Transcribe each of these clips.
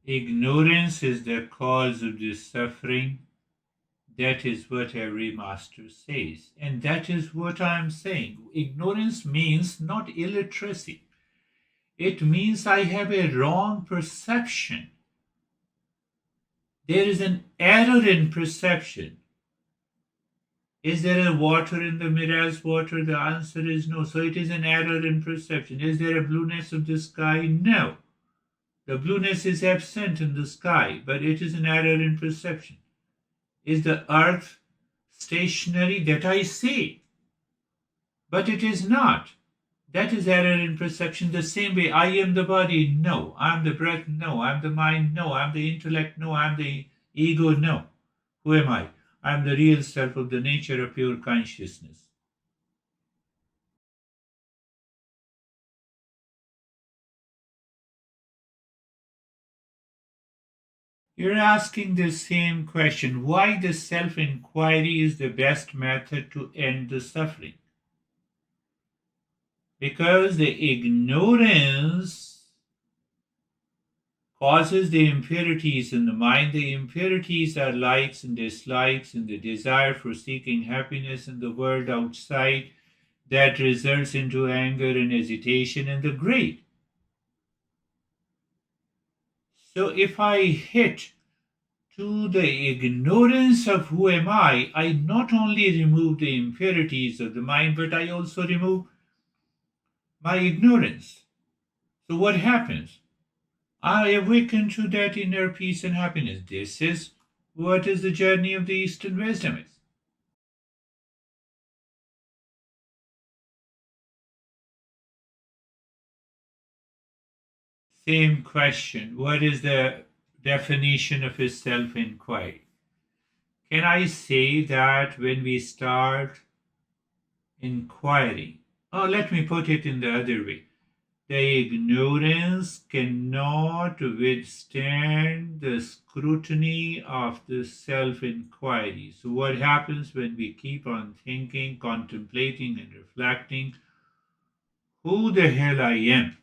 Ignorance is the cause of this suffering. That is what every master says. And that is what I am saying. Ignorance means not illiteracy. It means I have a wrong perception. There is an error in perception. Is there a water in the mirage water? The answer is no. So it is an error in perception. Is there a blueness of the sky? No. The blueness is absent in the sky, but it is an error in perception. Is the earth stationary? That I see, but it is not. That is error in perception. The same way, I am the body. No. I am the breath. No. I am the mind. No. I am the intellect. No. I am the ego. No. Who am I? I am the real self of the nature of pure consciousness. You're asking the same question. Why the self-inquiry is the best method to end the suffering? Because the ignorance causes the impurities in the mind. The impurities are likes and dislikes and the desire for seeking happiness in the world outside that results into anger and hesitation and the greed. So if I hit to the ignorance of who am I not only remove the impurities of the mind, but I also remove my ignorance. So what happens? I awaken to that inner peace and happiness. This is what is the journey of the Eastern wisdom is. Same question. What is the definition of a self-inquiry? Can I say that when we start inquiring, let me put it in the other way. The ignorance cannot withstand the scrutiny of the self-inquiry. So what happens when we keep on thinking, contemplating and reflecting, who the hell I am?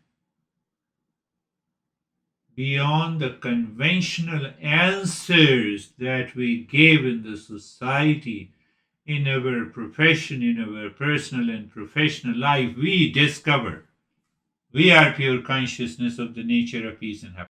Beyond the conventional answers that we give in the society, in our profession, in our personal and professional life, we discover we are pure consciousness of the nature of peace and happiness.